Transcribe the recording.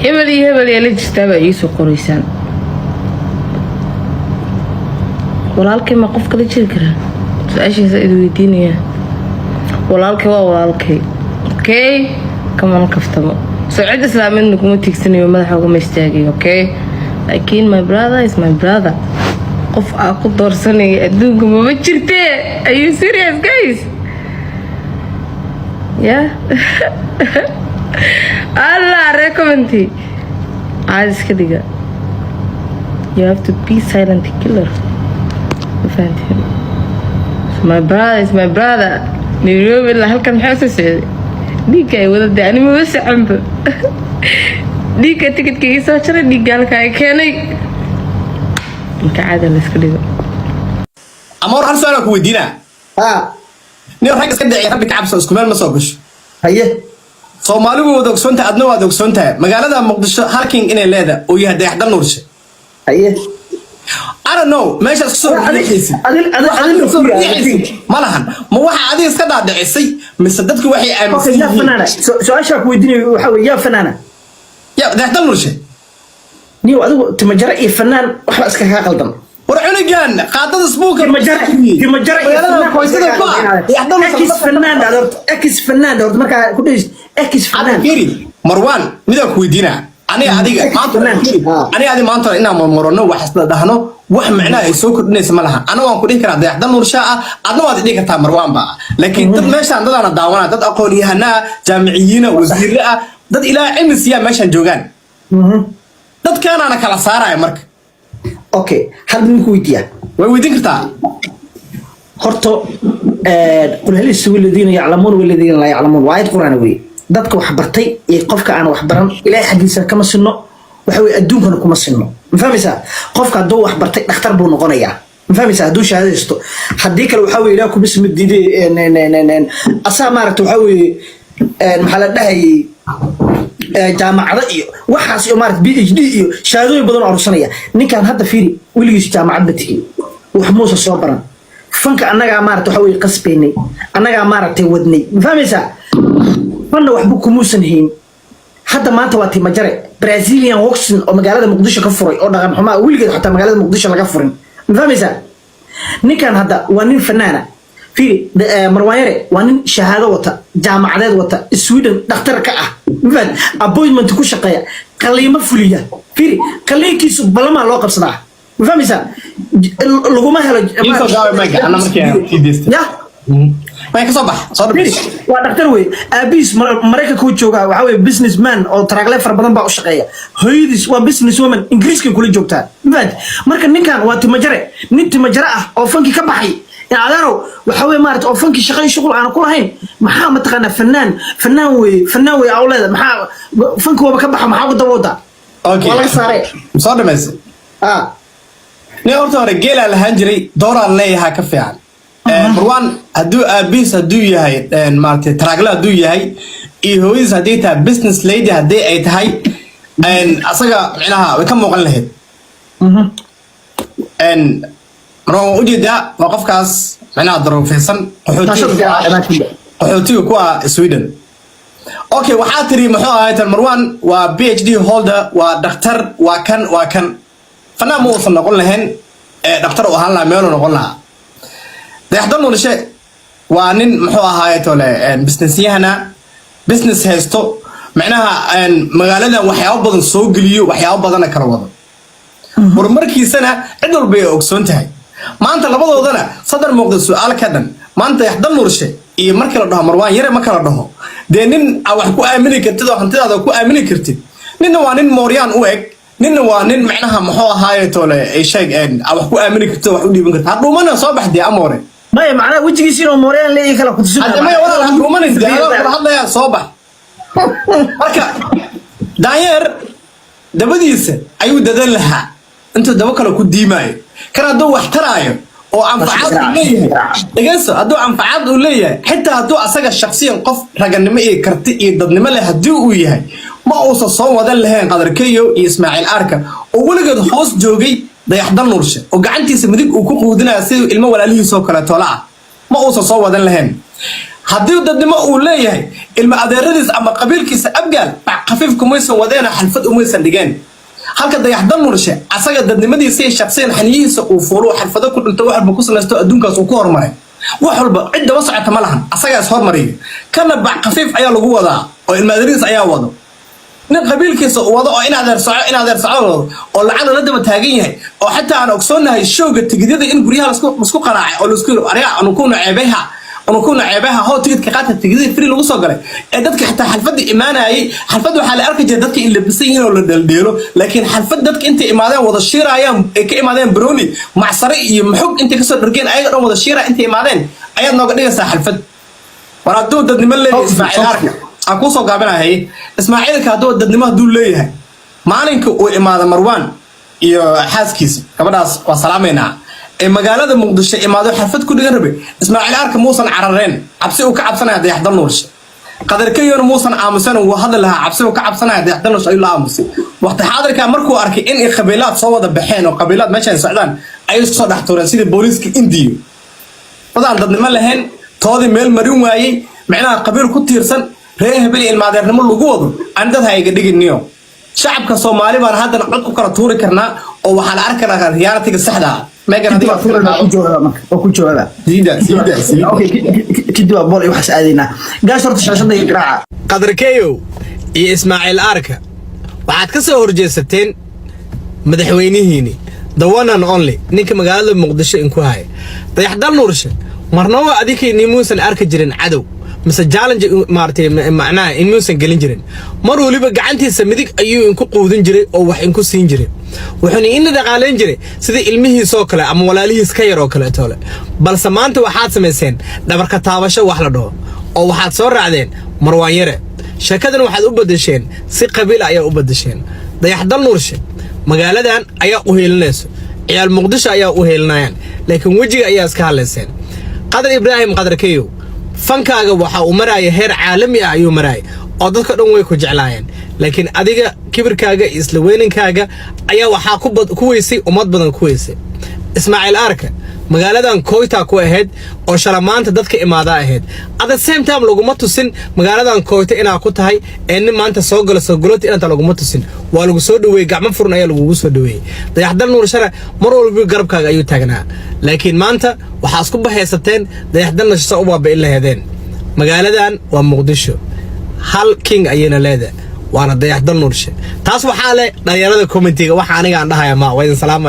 hebel la jirtaaba iisoo qoraysaan walaalkay ma qof kala jiri karaa su-aashiisa idin weydiinaya walaalkay waa walaalkay okay kamana kaftamo soo cid islaamidna kuma tiigsanayo madaxa ugama istaagayo okay laakiin my brother is my brother qof aa ku doorsanaya adduunka mama jirtee are you serious guys yeah Allah recommend عايز كده you have to be silent killer فهمتني my brother is my brother نيروبي اللي هلكن حاسس ديك اي ودد يعني ما بس عنب ديك تيكت كي سو جرى ديك قالك اي كاني كعاده لسكدي امور هل سؤالك ودينا نيو رجع اسك دعي ربك عبس اسكو مeel ma soo gasho haye Soomaaligu wada ogsoonta adna wada ogsoonta magaalada Muqdisho halkin inay leedahay oo yahay dayaxdan nuurshe haye I don't know meesha isku soo riixaysi malahan ma waxa adiga iska dhaadhicisay mise dadku waxay aaminsan yihiin fanaana su'aasha ku weydiinay waxa weeye fanaana ya dayaxdan nuurshe niyo adigu timajara iyo fanaan waxa iska ka qaldan ورعنيجان قاعدة سبوكر timajara فنان دارت اكس فنان دارت marka ku dhis اكس فنان مروان midaan ku weydiina aniga adiga maanta inaan marmarno wax isla dhahno wax macnaa ay soo kordhinaysa malaha ana waan ku dhihi karaa dayaxdan nuursha ah adna waad dhihi kartaa marwaan baa laakiin dad meeshaan dadana daawana dad aqoon yahanaa jaamiciyiina wasiirro ah dad ilaa cilmi siya meeshaan joogaan dadkan ana kala saaraya marka okay hal mid ku weydiiya way weydiin kartaa horto qul hal iswiladiina yaclamuun waladiina la yaclamuun waayad quraan weey dadka wax bartay ee qofka aan wax baran ilaahay xaqiisa kama sinno waxa weey adduunkana kuma sinno ma fahmaysaa qofka haduu wax bartay dhakhtar buu noqonayaa ma fahmaysaa haduu shahaadaysto hadii kale waxa weey ilaahay ku bismid diiday asaa maaragtay waxa weey maxaa la dhahay jaamacada iyo waxaas iyo maaragtay PhD iyo shahaadooyin badan oo arsanaya ninkan hadda fiiri wiligiis jaamacad batay wax muusa soo baran fanka annaga maaragtay waxa weey qasbeynay annaga maaragtay wadnay ma fahmaysaa fanna waxba kumuusan hayn hadda maanta waa timajare Brazilian Oxen oo magaalada Muqdisho ka furay oo dhaqan xumaa wiligeed xataa magaalada Muqdisho laga furin ma fahmaysaa ninkan hadda waa nin fanaana fiiri marwaayare waa nin shahaado wata jaamacadeed wata Sweden dhakhtar ka ah mafad appointment ku shaqeeya qaliimo fuliya fiiri qaliinkiisu balama loo qabsadaa ma fahmaysaa laguma helo ya ما كسب صار بيش ودكتور وي ابيس مريكا كو جوغا waxa way businessman oo tragle far badan baa u shaqeeya hooyadiis waa business woman ingiriiska kula joogtaa mid marka ninkan waa timajare nin timajare ah oo fanki ka baxay ya adaro waxa way maartay oo fanki shaqay shuqul aan ku lahayn maxaa ma taqana fanaan way awleeda maxaa fanki waba ka baxa maxaa u dawooda okay wala saaray soo dhameys ne horta hore geela la hanjiray dooran leeyahay ka fiican marwan haduu abis haduu yahay maartay tragle haduu yahay iyo hooyis hadii taa business lady hadii ay tahay asaga macnaha way ka muuqan lahayd marwan ujeeda waa qofkaas macnaha darofeysan qaxootiga ku ah Sweden okay waxa tiri muxuu ahayd marwan waa PhD holder waa dhakhtar waa kan fanaa ma uusan noqon lahayn dhakhtar oo ahaan la meel noqon lahaa dayaxdan nuurshe waa nin muxuu ahaayay tole business yahana business haysto macnaha magaalada waxyaabo badan soo geliyo waxyaabo badan kala wado horumarkiisana cid walba ay ogsoon tahay maanta labadoodana sadar muuqda su'aal ka dhan maanta dayaxdan nuurshe iyo marka la dhaho marwaan yare ma kala dhaho de nin wax ku aamini kartid oo hantidaada ku aamini kartid ninna waa nin mooryaan u eg ninna waa nin macnaha muxuu ahaayay tole ay sheeg wax ku aamini kartid wax u dhiiban kartid hadhuumana soo baxday amoore ما معناه وجهي شنو موريان لي كلا كنت سنة ما ولا الحكومة هذا يا صوبة مركا داير دبديس أيو ددلها أنت دبكلا كود ديماي كان دو احترايم أو عنفعات وليه دقيسو أدو عنفعات وليه حتى أدو أساق الشخصية قف رجل نمئي كرتي ضد نمله هدو وياي ما أوصل صوّا ده اللي هي قدر كيو يسمع الأركة وولقد حوس جوجي dayaxdan nuurshe oo gacantiisa midig uu ku quudinaa sidoo ilmo walaalihii soo kala toolaa ma uusan soo wadan lahayn haddii dadnimo uu leeyahay ilma adeeradiis ama qabiilkiisa abgaal bac khafiif kumaysan wadeena xalfad umaysan dhigeen halka dayaxdan nurshe asaga dadnimadiisa iyo shakhsiyan xaniyihiisa uu fuulo xalfado ku dhinto wax walba ku samaysto adduunkaas uu ku hormaray wax walba cid daba socota ma lahan asagaas hormariyo kana bac khafiif ayaa lagu wadaa oo ilma adeeradiis ayaa wado nin qabiilkiisa uu wado oo in adeer soco oo lacag la daba taagan yahay oo xataa aan ogsoonahay showga tigidyada in guryaha lasku qaraacay oo lasku ariga anu ku naceebaha hoo tigidka qaata tigidyada free lagu soo galay ee dadka xataa xalfadda imaanayay xalfad waxaa la arki jiray dadka in la bisan yihiin oo la dheeldheelo laakiin xalfad dadka intay imaadeen wada shiirayaan ay ka imaadeen browni macsare iyo maxog intay kasoo dhargeen ayaga dhan wada shiiraya intay imaadeen ayaad nooga dhigaysaa xalfad war hadduu dadnimo leeyahay ismaaciil arka aan kusoo gaabinahay ismaaciilka hadduu dadnimo hadduu leeyahay maalinka uu imaado marwaan iyo xaaskiisa gabadhaas waa salaameynaa ee magaalada muqdisho imaado xalfad ku dhigan rabay ismaaciil arka muusan carareen cabsi uu ka cabsanaya dayaxdan nuurshe qadarkayona muusan aamusan uu hadal lahaa cabsi uu ka cabsanaya dayaxdan nuurshe ayuu la aamusay waqti xaadirka markuu arkay in ay qabiilaad soo wada baxeen oo qabiilaad meesha ay socdaan ayay isku soo dhex tuureen sidii booliiska indiyo wadaan dadnimo lahayn toodii meel marin waayey micnaha qabiil ku tiirsan reer hebel ilma adeernimo lagu wado aan dad hayga dhiginiyo shacabka Soomaali baan haddana cod ku kala tuuri karnaa oo waxa la arki karaa riyaartiga saxda ah meegan hadii ku jooga sida okay kidib bool iyo wax saadina gaas horta shaashada iyo garaaca qadarkeeyo iyo Ismaaciil Arka waxaad ka soo horjeesateen madaxweynihiini the one and only ninka magaalada Muqdisho in ku hay dayaxdan nuurshe marnaba adikay nimuusan arki jirin cadow mise challenge maartay macnaha in muusan galin jirin mar waliba gacantiisa midig ayuu inku quudin jiray oo wax inku siin jiray wuxuuna in dhaqaaleyn jiray sida ilmihiisa oo kale ama walaalihiis ka yar oo kale toole balse maanta waxaad sameyseen dhabarka taabasho wax la dhaho oo waxaad soo raacdeen marwaan yare shakadan waxaad u badasheen si qabiil ayaa u badasheen dayaxdan nuurshe magaaladan ayaa u heelinayso ciyaal Muqdisho ayaa u heelinayaan laakiin wajiga ayaa iska haleyseen qadar Ibraahim qadarkeeyo fankaaga waxa uu maraayay heer caalami ah ayuu maraayay oo dadka dhan way ku jeclaayeen laakiin adiga kibirkaaga isla weynankaaga ayaa waxa ku weysay umad badan ku weysay Ismaaciil Arka magaaladan Koyta ku ahayd oo shalamaanta dadka imaada ahayd at the same time laguma tusin magaaladan Koyta inaa ku tahay in maanta soo galooti inta laguma tusin waa lagu soo dhaweey gacmo furan ayaa lagu soo dhaweey dayaxdan nuurshana mar walba garabkaaga ayuu taagnaa laakiin maanta waxa isku bahaysateen dayaxdan nuursha u baabay lahaydeen magaaladan waa Muqdisho hal king ayayna leedahay waana dayaxdan nuursha taas waxa leh dhalinyarada commentiga waxa aniga aan dhahayaa ma waa idin salaam